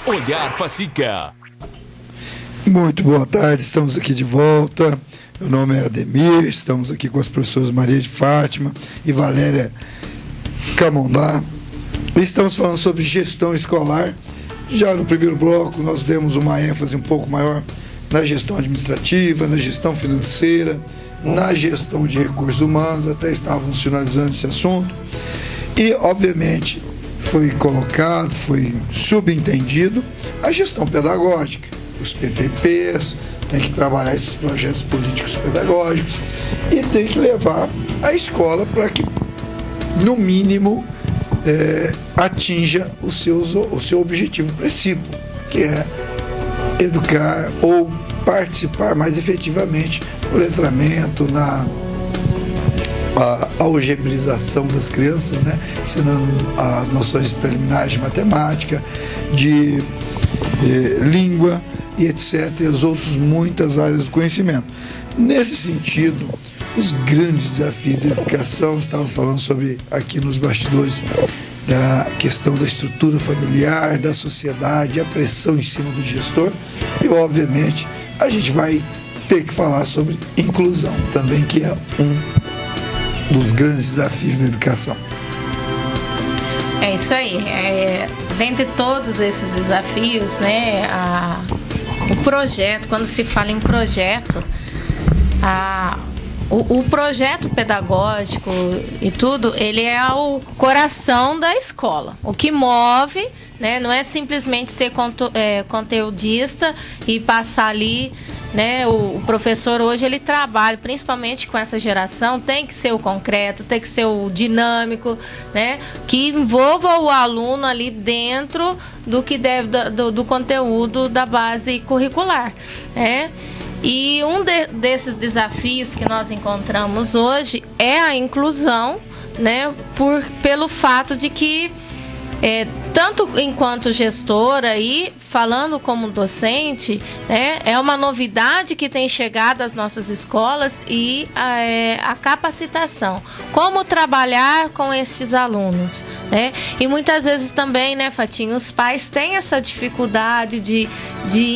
Olhar Facica. Muito boa tarde, estamos aqui de volta. Meu nome é Ademir, estamos aqui com as professoras Maria de Fátima e Valéria Camondá. Estamos falando sobre gestão escolar. Já no primeiro bloco nós demos uma ênfase um pouco maior na gestão administrativa, na gestão financeira, na gestão de recursos humanos, até estávamos finalizando esse assunto. E, obviamente, foi colocado, foi subentendido a gestão pedagógica, os PPPs, tem que trabalhar esses projetos políticos pedagógicos e tem que levar a escola para que, no mínimo, atinja o seu objetivo principal, que é educar ou participar mais efetivamente no letramento, na algebrização das crianças, né? Ensinando as noções preliminares de matemática, de língua e etc. E as outras muitas áreas do conhecimento. Nesse sentido, os grandes desafios da educação, estava falando sobre aqui nos bastidores, da questão da estrutura familiar, da sociedade, a pressão em cima do gestor e, obviamente, a gente vai ter que falar sobre inclusão também, que é um dos grandes desafios da educação. É isso aí. Dentre todos esses desafios, né, o projeto, quando se fala em projeto, o projeto pedagógico e tudo, ele é o coração da escola. O que move, né, não é simplesmente ser conteudista e passar ali, né? O professor hoje ele trabalha principalmente com essa geração, tem que ser o concreto, tem que ser o dinâmico, né? Que envolva o aluno ali dentro do que deve do conteúdo da base curricular, né? E desses desafios que nós encontramos hoje é a inclusão, né? Pelo fato de que tanto enquanto gestora e falando como docente, né, é uma novidade que tem chegado às nossas escolas e a capacitação. Como trabalhar com esses alunos, né? E muitas vezes também, né, Fatinho, os pais têm essa dificuldade de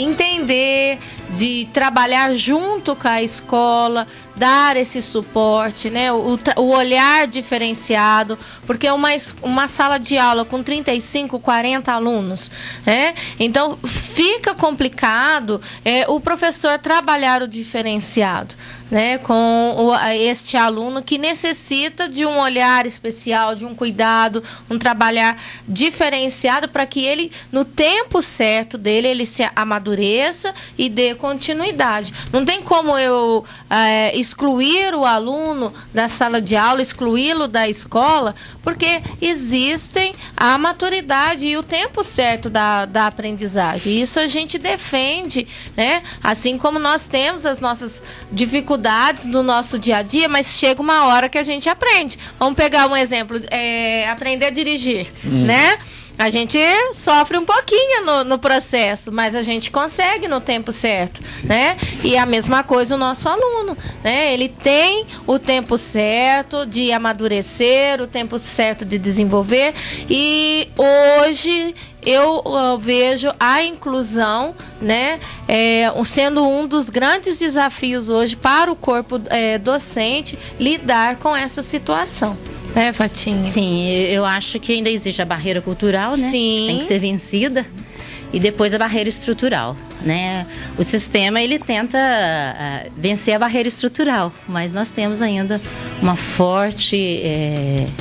entender, de trabalhar junto com a escola, dar esse suporte, né? O olhar diferenciado, porque uma sala de aula com 35, 40 alunos, né? Então fica complicado o professor trabalhar o diferenciado, né, com este aluno que necessita de um olhar especial, de um cuidado, um trabalhar diferenciado para que ele, no tempo certo dele, ele se amadureça e dê continuidade. Não tem como eu excluir o aluno da sala de aula, excluí-lo da escola, porque existem a maturidade e o tempo certo da aprendizagem. Isso a gente defende, né? Assim como nós temos as nossas dificuldades no nosso dia a dia, mas chega uma hora que a gente aprende. Vamos pegar um exemplo, aprender a dirigir, né? A gente sofre um pouquinho no processo, mas a gente consegue no tempo certo, né? E a mesma coisa o nosso aluno, né? Ele tem o tempo certo de amadurecer, o tempo certo de desenvolver, e hoje eu vejo a inclusão, né, sendo um dos grandes desafios hoje para o corpo docente lidar com essa situação. Fatinha? Sim, eu acho que ainda existe a barreira cultural, né? Sim. Tem que ser vencida. E depois a barreira estrutural, né? O sistema, ele tenta vencer a barreira estrutural, mas nós temos ainda uma forte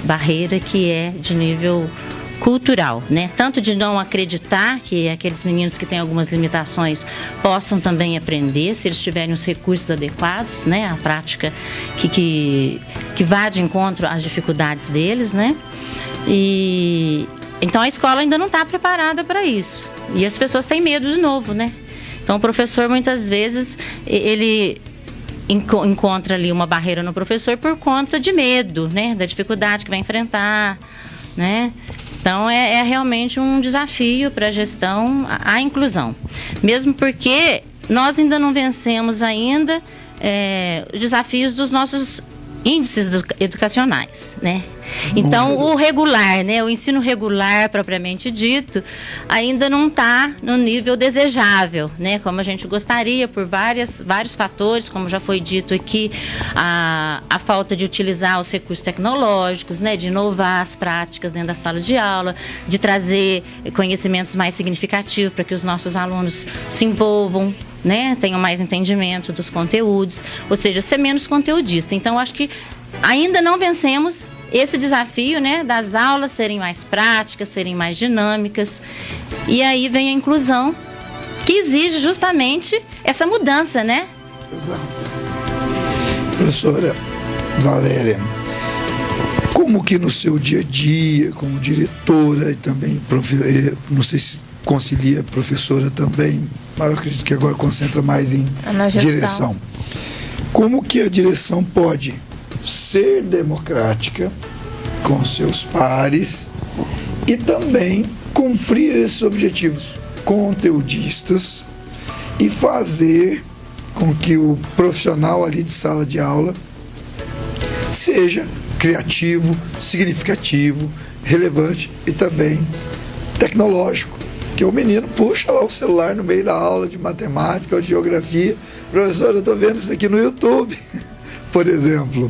barreira que é de nível cultural, né? Tanto de não acreditar que aqueles meninos que têm algumas limitações possam também aprender, se eles tiverem os recursos adequados, né? A prática que vá de encontro às dificuldades deles, né? E então a escola ainda não está preparada para isso. E as pessoas têm medo de novo, né? Então o professor muitas vezes ele encontra ali uma barreira no professor por conta de medo, né? Da dificuldade que vai enfrentar, né? Então, é realmente um desafio para a gestão, a inclusão. Mesmo porque nós ainda não vencemos ainda os desafios dos nossos índices educacionais, né? Então, o regular, né, o ensino regular, propriamente dito, ainda não está no nível desejável, né, como a gente gostaria, por vários fatores, como já foi dito aqui, a falta de utilizar os recursos tecnológicos, né, de inovar as práticas dentro da sala de aula, de trazer conhecimentos mais significativos para que os nossos alunos se envolvam, né, tenham mais entendimento dos conteúdos, ou seja, ser menos conteudista. Então, acho que ainda não vencemos esse desafio, né, das aulas serem mais práticas, serem mais dinâmicas. E aí vem a inclusão, que exige justamente essa mudança, né? Exato. Professora Valéria, como que no seu dia a dia, como diretora e também, não sei se concilia professora também, mas eu acredito que agora concentra mais em direção. Como que a direção pode ser democrática com seus pares e também cumprir esses objetivos conteudistas e fazer com que o profissional ali de sala de aula seja criativo, significativo, relevante e também tecnológico, que o menino puxa lá o celular no meio da aula de matemática ou de geografia. Professor, eu estou vendo isso aqui no YouTube, por exemplo.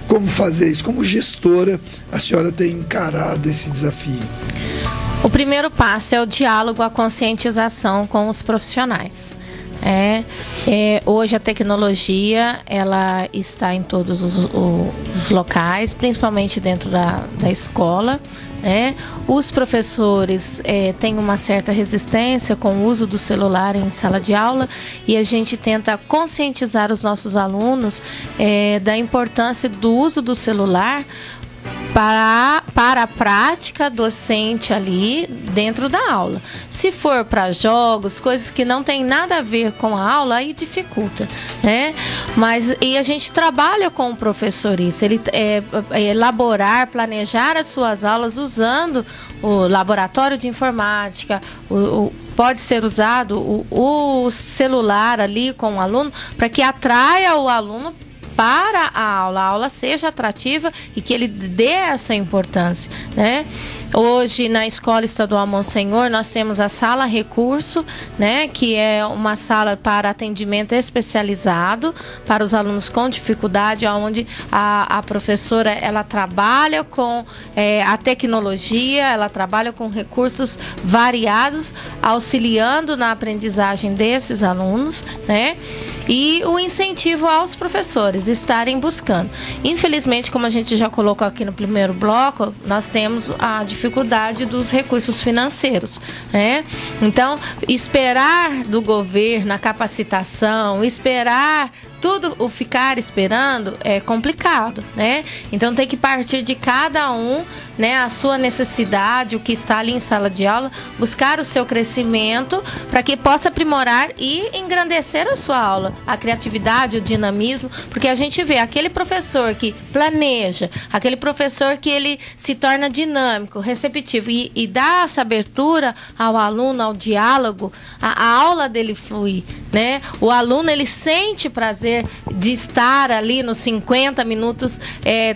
Como fazer isso? Como gestora, a senhora tem encarado esse desafio? O primeiro passo é o diálogo, a conscientização com os profissionais. Hoje a tecnologia ela está em todos os locais, principalmente dentro da escola. Os professores têm uma certa resistência com o uso do celular em sala de aula e a gente tenta conscientizar os nossos alunos da importância do uso do celular para a prática docente ali dentro da aula. Se for para jogos, coisas que não tem nada a ver com a aula, aí dificulta, né? E a gente trabalha com o professor isso, ele elaborar, planejar as suas aulas usando o laboratório de informática, pode ser usado o celular ali com o aluno para que atraia o aluno para a aula seja atrativa e que ele dê essa importância, né? Hoje, na Escola Estadual Monsenhor, nós temos a Sala Recurso, né, que é uma sala para atendimento especializado para os alunos com dificuldade, onde a professora ela trabalha com a tecnologia, ela trabalha com recursos variados, auxiliando na aprendizagem desses alunos, né? E o incentivo aos professores estarem buscando. Infelizmente, como a gente já colocou aqui no primeiro bloco, nós temos a dificuldade dos recursos financeiros, né? Então, esperar do governo a capacitação, esperar tudo o ficar esperando é complicado, né? Então tem que partir de cada um, né, a sua necessidade, o que está ali em sala de aula, buscar o seu crescimento para que possa aprimorar e engrandecer a sua aula, a criatividade, o dinamismo, porque a gente vê aquele professor que planeja, aquele professor que ele se torna dinâmico, receptivo e dá essa abertura ao aluno, ao diálogo, a aula dele flui, né? O aluno ele sente prazer de estar ali nos 50 minutos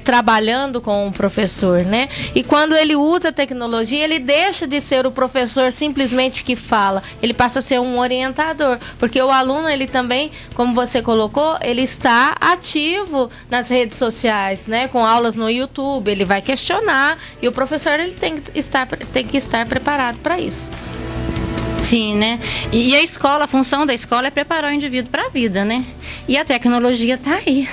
trabalhando com o professor, né? E quando ele usa a tecnologia, ele deixa de ser o professor simplesmente que fala, ele passa a ser um orientador, porque o aluno, ele também, como você colocou, ele está ativo nas redes sociais, né? Com aulas no YouTube, ele vai questionar e o professor ele tem que estar preparado para isso. Sim, né? E a escola, a função da escola é preparar o indivíduo para a vida, né? E a tecnologia está aí.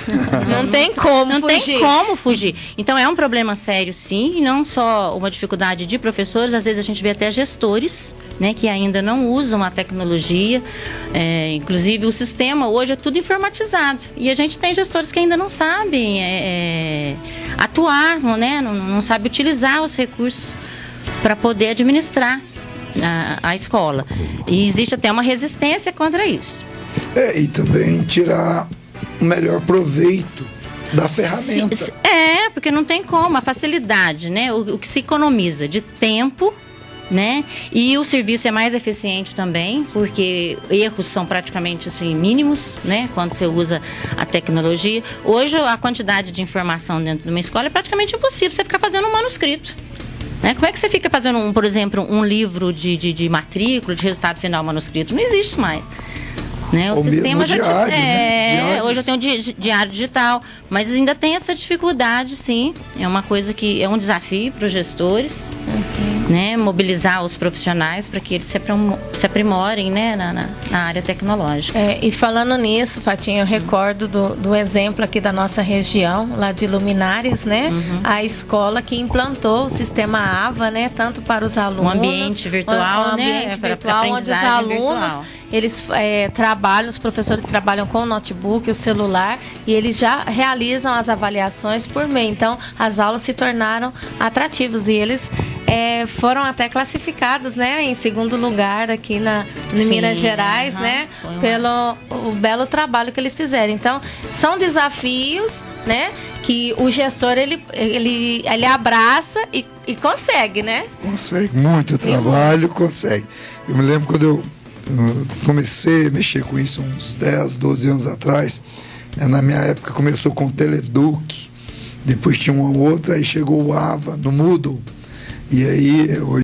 Não tem como fugir. Não tem como fugir. Então é um problema sério, sim, e não só uma dificuldade de professores, às vezes a gente vê até gestores, né, que ainda não usam a tecnologia. Inclusive o sistema hoje é tudo informatizado. E a gente tem gestores que ainda não sabem atuar, né? Não sabem utilizar os recursos para poder administrar a escola. E existe até uma resistência contra isso. E também tirar o melhor proveito da ferramenta. Porque não tem como, a facilidade, né? O que se economiza de tempo, né? E o serviço é mais eficiente também, porque erros são praticamente assim mínimos, né? Quando você usa a tecnologia. Hoje a quantidade de informação dentro de uma escola é praticamente impossível você ficar fazendo um manuscrito. Né? Como é que você fica fazendo, por exemplo, um livro de matrícula, de resultado final manuscrito? Não existe mais. Né? O sistema já diário, né? Hoje eu tenho diário digital, mas ainda tem essa dificuldade, sim. É uma coisa que é um desafio para os gestores, né? Mobilizar os profissionais para que eles se aprimorem, né? na área tecnológica. E falando nisso, Fatinha, eu recordo do exemplo aqui da nossa região, lá de Luminares, né? A escola que implantou o sistema AVA, né? Tanto para os alunos... Um ambiente virtual, um ambiente virtual, onde os alunos, eles trabalham, os professores trabalham com o notebook, o celular, e eles já realizam as avaliações por meio. Então, as aulas se tornaram atrativas e eles foram até classificados, né, em segundo lugar aqui em Minas Gerais, né, pelo o belo trabalho que eles fizeram. Então, são desafios, né, que o gestor ele abraça e consegue, né? Consegue, muito trabalho, consegue. Eu me lembro quando eu comecei a mexer com isso uns 10, 12 anos atrás. Na minha época começou com o Teleduc, depois tinha uma outra, aí chegou o AVA no Moodle, e aí